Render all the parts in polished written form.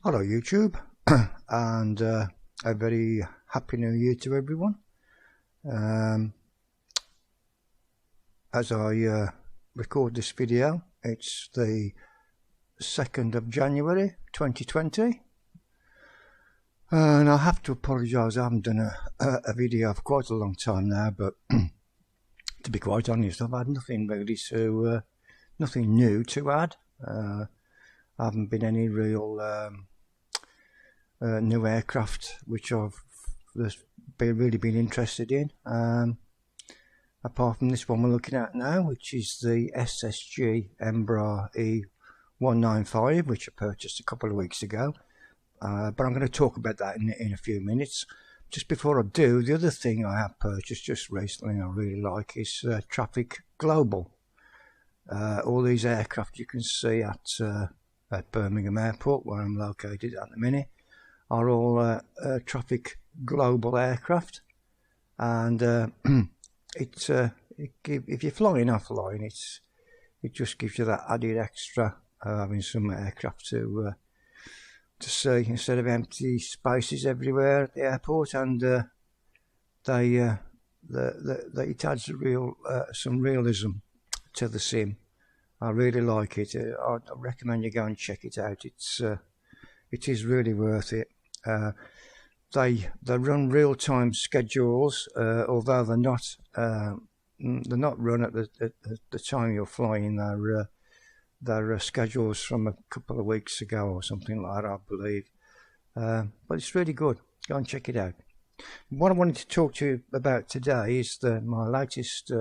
Hello YouTube, and a very happy new year to everyone. As I record this video, it's the 2nd of January 2020, and I have to apologise, I haven't done a video for quite a long time now, but to be quite honest, I've had nothing really to, nothing new to add. I haven't been any real new aircraft which I've really been interested in, apart from this one we're looking at now, which is the SSG E195, which I purchased a couple of weeks ago, but I'm going to talk about that in a few minutes. Just before I do, the other thing I have purchased just recently and I really like is Traffic Global. All these aircraft you can see at Birmingham Airport, where I'm located at the minute, are all Traffic Global aircraft, and if you're flying offline, it just gives you that added extra having some aircraft to see instead of empty spaces everywhere at the airport, and it adds some realism to the sim. I really like it. I recommend you go and check it out. It is really worth it. They run real-time schedules, although they're not run at the time you're flying. They're schedules from a couple of weeks ago or something like that, I believe. But it's really good. Go and check it out. What I wanted to talk to you about today is my latest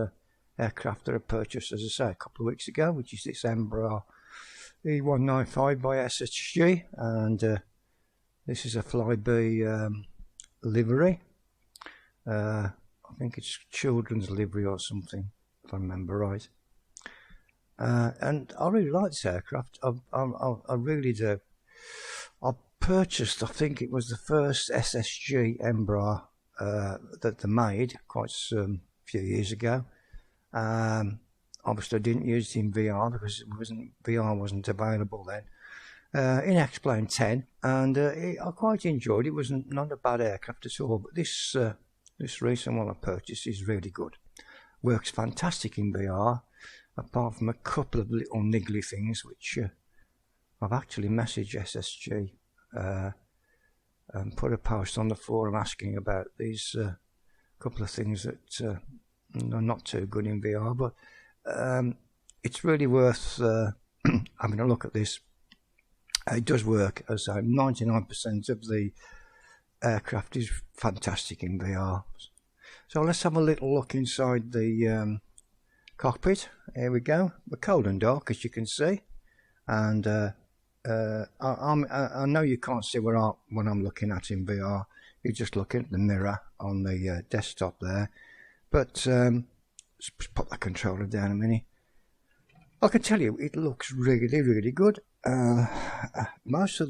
aircraft that I purchased, as I say, a couple of weeks ago, which is this Embraer E195 by SSG, and this is a Flybe livery. I think it's children's livery or something, if I remember right. And I really like this aircraft. I really do. I purchased, I think it was the first SSG Embraer that they made quite a few years ago. Obviously I didn't use it in VR because VR wasn't available then. In X-Plane 10, and I quite enjoyed it. It was not a bad aircraft at all, but this recent one I purchased is really good. Works fantastic in VR, apart from a couple of little niggly things which I've actually messaged SSG and put a post on the forum asking about these couple of things that are not too good in VR, but it's really worth having a look at this. It does work. As I say, 99% of the aircraft is fantastic in VR. So let's have a little look inside the cockpit. Here we go. We're cold and dark, as you can see, and I know you can't see what I'm looking at in VR. You're just looking at the mirror on the desktop there. But let's pop the controller down a minute. I can tell you, it looks really, really good. Most of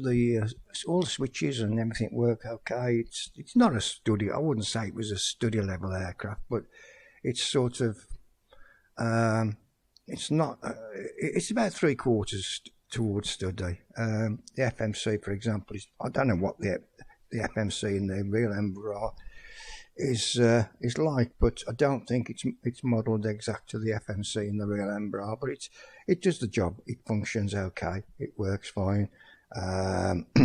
all the switches and everything work okay. It's not a studio. I wouldn't say it was a studio level aircraft, but it's sort of it's not. It's about 3/4 towards study. The FMC, for example, I don't know what the FMC in the real Embraer is like, but I don't think it's modelled exact to the FMC in the real Embraer, but it does the job. It functions okay. It works fine, and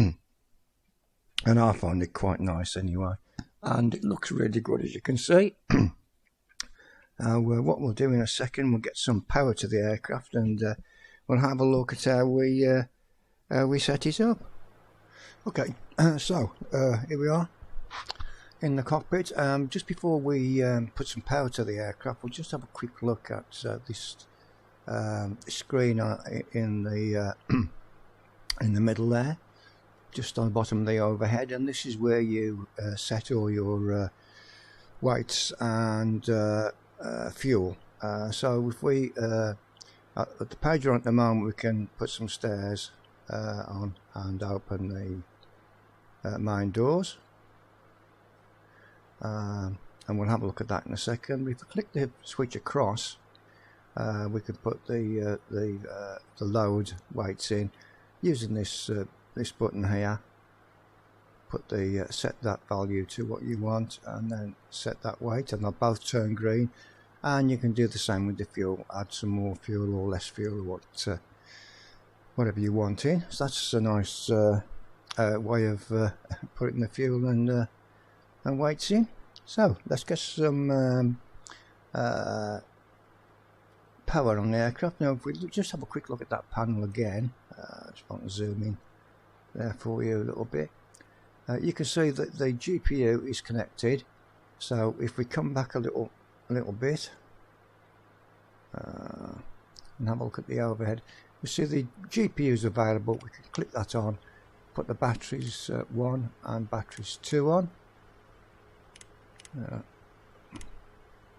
I find it quite nice anyway. And it looks really good, as you can see. What we'll do in a second, we'll get some power to the aircraft, and we'll have a look at how we set it up. Okay, so here we are in the cockpit. Just before we put some power to the aircraft, we'll just have a quick look at this screen in the middle there, just on the bottom of the overhead, and this is where you set all your weights and fuel. So if we at the page we're on at the moment, we can put some stairs on and open the main doors. And we'll have a look at that in a second. If we click the switch across, we can put the load weights in using this this button here, put the set that value to what you want, and then set that weight, and they'll both turn green. And you can do the same with the fuel, add some more fuel or less fuel, or whatever you want in. So that's a nice way of putting the fuel and weights in. So let's get some power on the aircraft. Now if we just have a quick look at that panel again, just want to zoom in there for you a little bit. You can see that the GPU is connected. So if we come back a little bit and have a look at the overhead, we see the GPU is available. We can click that on, put the batteries 1 and batteries 2 on. There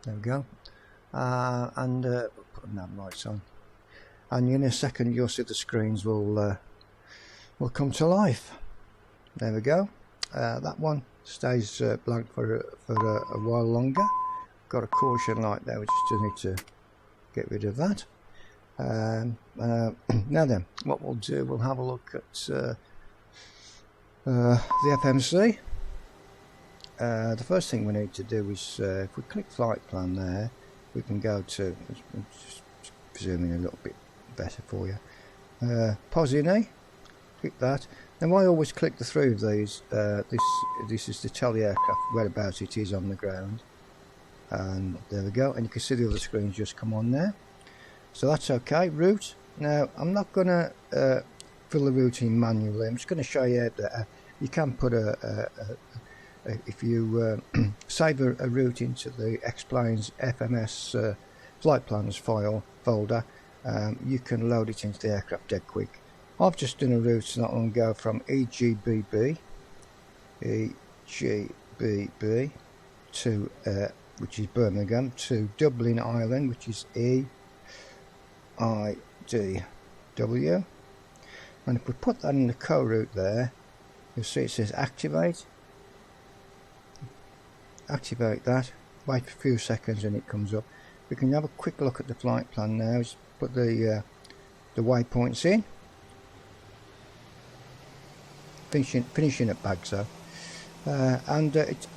we go. And put the nav lights on, and in a second you'll see the screens will come to life. There we go. That one stays blank for a while longer. Got a caution light there, we just need to get rid of that. Now then, what we'll do, we'll have a look at the FMC. The first thing we need to do is, if we click flight plan there, we can go to, just zoom in a little bit better for you, Posini, click that. Now I always click the through of these. This is to tell the aircraft whereabouts it is on the ground, and there we go, and you can see the other screens just come on there. So that's okay. Route. Now I'm not going to fill the route in manually. I'm just going to show you that you can put if you save a route into the X-Planes FMS flight plans folder, you can load it into the aircraft dead quick. I've just done a route not long ago from EGBB to which is Birmingham, to Dublin, Ireland, which is EIDW. And if we put that in the co-route there, you'll see it says activate. Activate that, wait for a few seconds and it comes up. We can have a quick look at the flight plan now. Just put the waypoints in. Finishing at Bagso. And it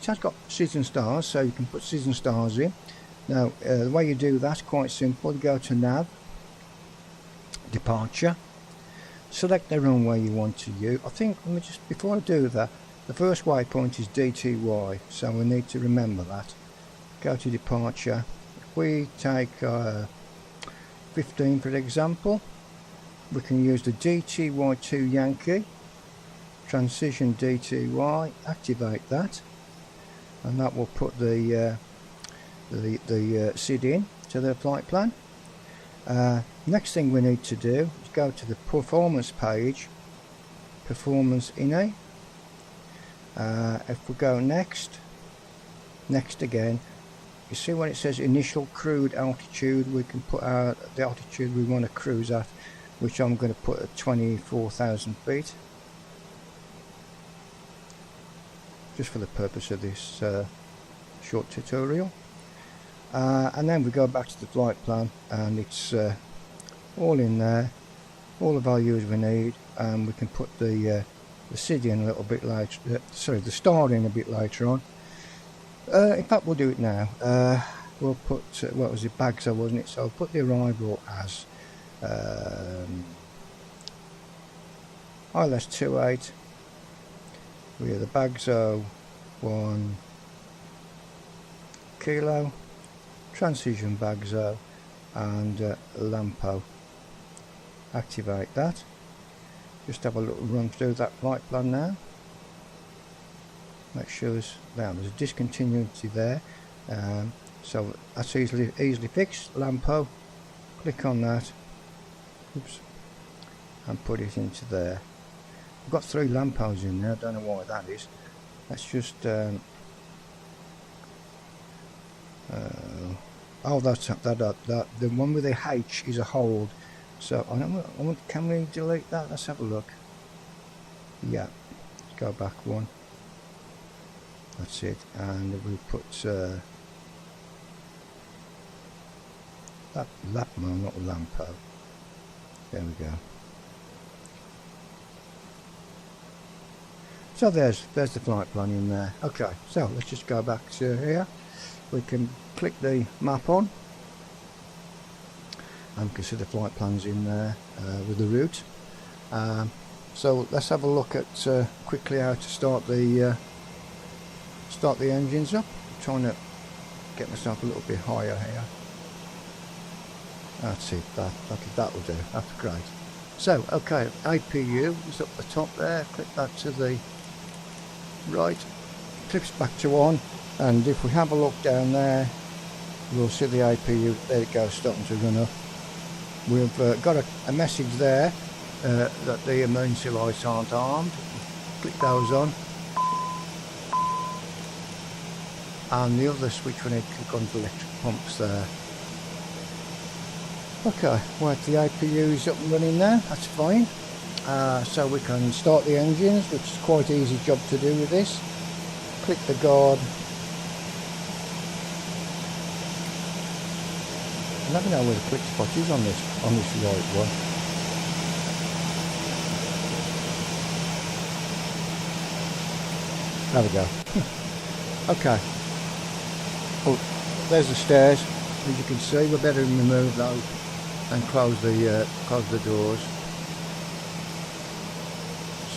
has got season stars, so you can put season stars in. Now the way you do that's quite simple. You go to nav, departure, select the runway you want to use. I think, let me just, before I do that, the first waypoint is DTY, so we need to remember that. Go to departure. If we take 15 for example, we can use the DTY2 Yankee, transition DTY, activate that, and that will put the SID in to the flight plan. Next thing we need to do is go to the performance page, performance in if we go next again, you see when it says initial crude altitude, we can put the altitude we want to cruise at, which I'm going to put at 24,000 feet, just for the purpose of this short tutorial. And then we go back to the flight plan, and it's all in there, all the values we need, and we can put the SID in a little bit later, the star in a bit later on. In fact, we'll do it now. We'll put, what was it, Bagso, wasn't it? So I'll put the arrival as ILS28 with the Bagso 1 kilo, transition Bagso, and Lampo. Activate that. Just have a little run through that flight plan now. Make sure there's a discontinuity there, so that's easily fixed. Lampo, click on that, oops, and put it into there. I've got 3 Lampos in there, I don't know why that is. Let's just oh, that's that the one with the H is a hold. So can we delete that? Let's have a look. Yeah, let's go back one. That's it, and we put that Lapmo, not Lampo. There we go. So there's the flight plan in there. Okay, so let's just go back to here. We can click the map on, and we can see the flight plans in there with the route. So let's have a look at quickly how to start the engines up. I'm trying to get myself a little bit higher here. That's it. That'll do. That's great. So okay, APU is up the top there. Click that to the right. Clips back to on, and if we have a look down there, we'll see the APU. There it goes, starting to run up. We've got a message there that the emergency lights aren't armed. Click those on, and the other switch we need to click on the electric pumps there. Okay, right, the APU is up and running now. That's fine. So we can start the engines, which is quite an easy job to do with this. Click the guard. I never know where the click spot is on this right one. There we go. Okay. Oh, there's the stairs. As you can see, we better remove those and close the doors.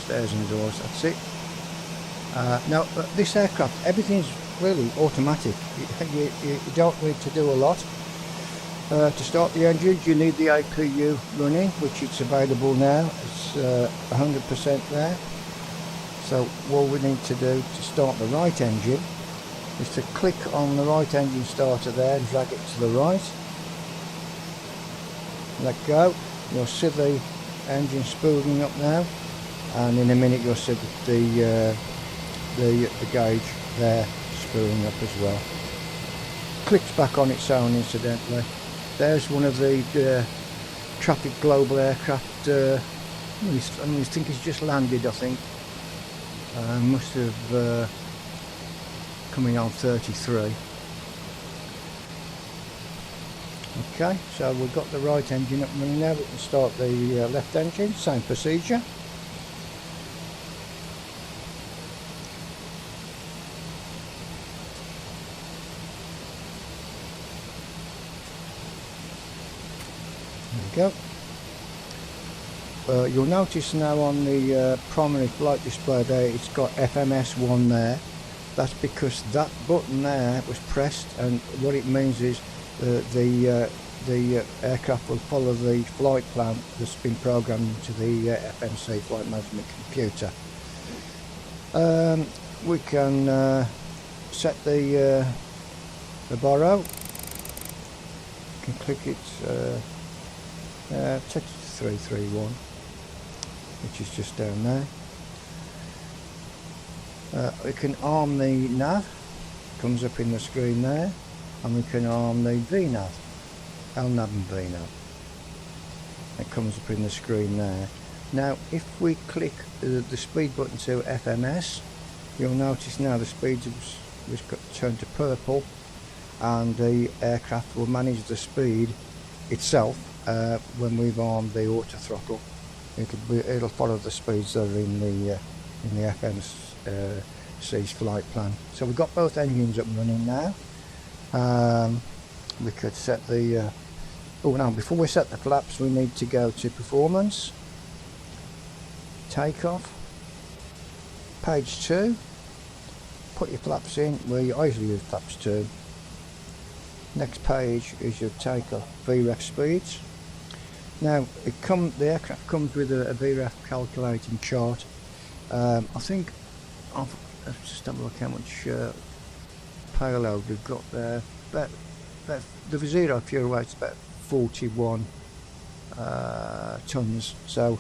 Stairs and doors. That's it. Now this aircraft, everything's really automatic. You don't need to do a lot. To start the engines, you need the APU running, which it's available now. It's 100% there. So all we need to do to start the right engine is to click on the right engine starter there and drag it to the right. Let go. You'll see the engine spooling up now, and in a minute you'll see the gauge there spooling up as well. Clicks back on its own incidentally. There's one of the traffic global aircraft. I think he's just landed, I think. Must have coming on 33. Okay, so we've got the right engine up and running now. We can start the left engine, same procedure. There we go. You'll notice now on the primary flight display there, it's got FMS1 there. That's because that button there was pressed, and what it means is the aircraft will follow the flight plan that's been programmed into the FMC flight management computer. We can set the borrow. You can click it. Set it to 331, which is just down there. We can arm the nav, comes up in the screen there, and we can arm the VNAV, LNAV and VNAV. It comes up in the screen there. Now if we click the speed button to FMS, you'll notice now the speed was turned to purple, and the aircraft will manage the speed itself. When we've armed the auto throttle, it'll follow the speeds that are in the FMC's flight plan. So we've got both engines up and running now. We could set the oh no, before we set the flaps we need to go to performance, takeoff, page 2, put your flaps in. I usually use flaps 2. Next page is your takeoff VREF speeds. Now the aircraft comes with a VREF calculating chart. I think let's just have a look how much payload we've got there. But the zero fuel weight's about 41 tons. So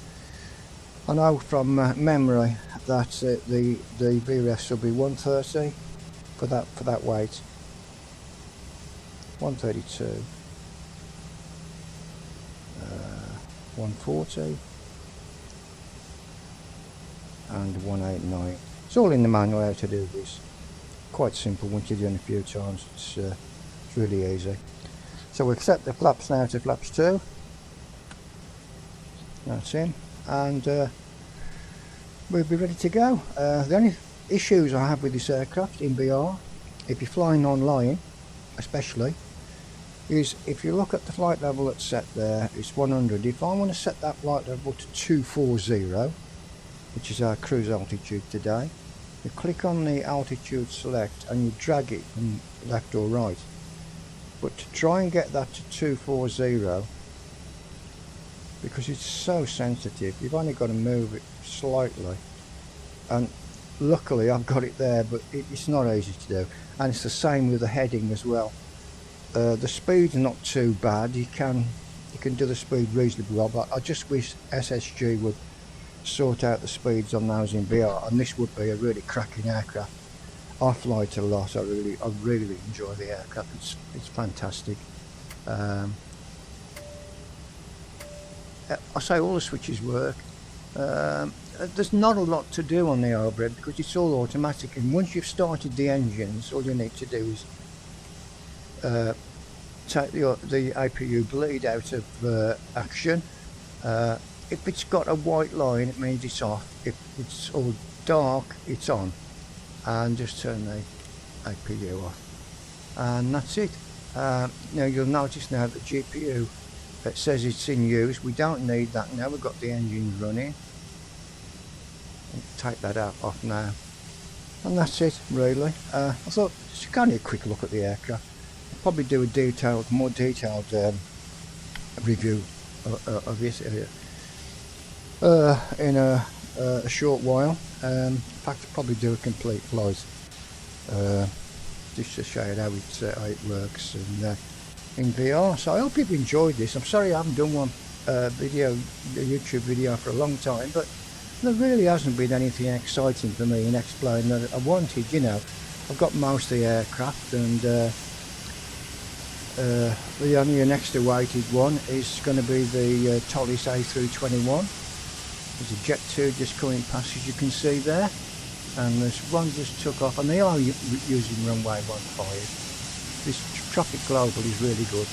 I know from memory that the VREF will be 130 for that weight. 132, 140 and 189. It's all in the manual how to do this. Quite simple once you've done it a few times. It's really easy. So we've set the flaps now to flaps 2. That's in, and we'll be ready to go. The only issues I have with this aircraft in VR, if you're flying online especially, is if you look at the flight level that's set there, it's 100. If I want to set that flight level to 240, which is our cruise altitude today, you click on the altitude select and you drag it from left or right. But to try and get that to 240, because it's so sensitive, you've only got to move it slightly, and luckily I've got it there, but it's not easy to do. And it's the same with the heading as well. The speed's not too bad, you can do the speed reasonably well, but I just wish SSG would sort out the speeds on those in VR, and this would be a really cracking aircraft. I fly it a lot. I really enjoy the aircraft. It's fantastic. I say all the switches work. There's not a lot to do on the overhead because it's all automatic, and once you've started the engines, all you need to do is take the APU bleed out of action. If it's got a white line, it means it's off. If it's all dark, it's on. And just turn the APU off, and that's it. Now you'll notice now that GPU, it says it's in use. We don't need that now, we've got the engines running. Take that out off now, and that's it really. I thought just only a quick look at the aircraft. I'll probably do a more detailed review of this in a short while. In fact, I'll probably do a complete flight just to show you how it works in VR. So I hope you've enjoyed this. I'm sorry I haven't done one a YouTube video for a long time, but there really hasn't been anything exciting for me in exploring that I wanted. You know, I've got most of the aircraft, and the only next awaited one is going to be the Tolis A321. There's a Jet 2 just coming past, as you can see there, and there's one just took off, and they are using runway 15. This Traffic Global is really good,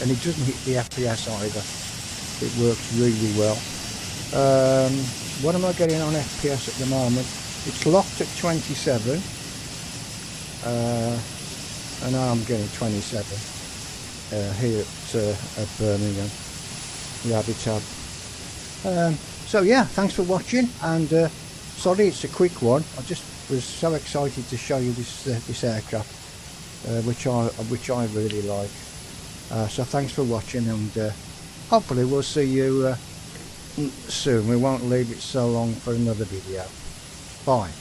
and it doesn't hit the FPS either. It works really well. What am I getting on FPS at the moment? It's locked at 27, and now I'm getting 27 here at Birmingham, the Habitat. So yeah, thanks for watching, and sorry it's a quick one. I just was so excited to show you this aircraft, which I really like. So thanks for watching, and hopefully we'll see you soon. We won't leave it so long for another video. Bye.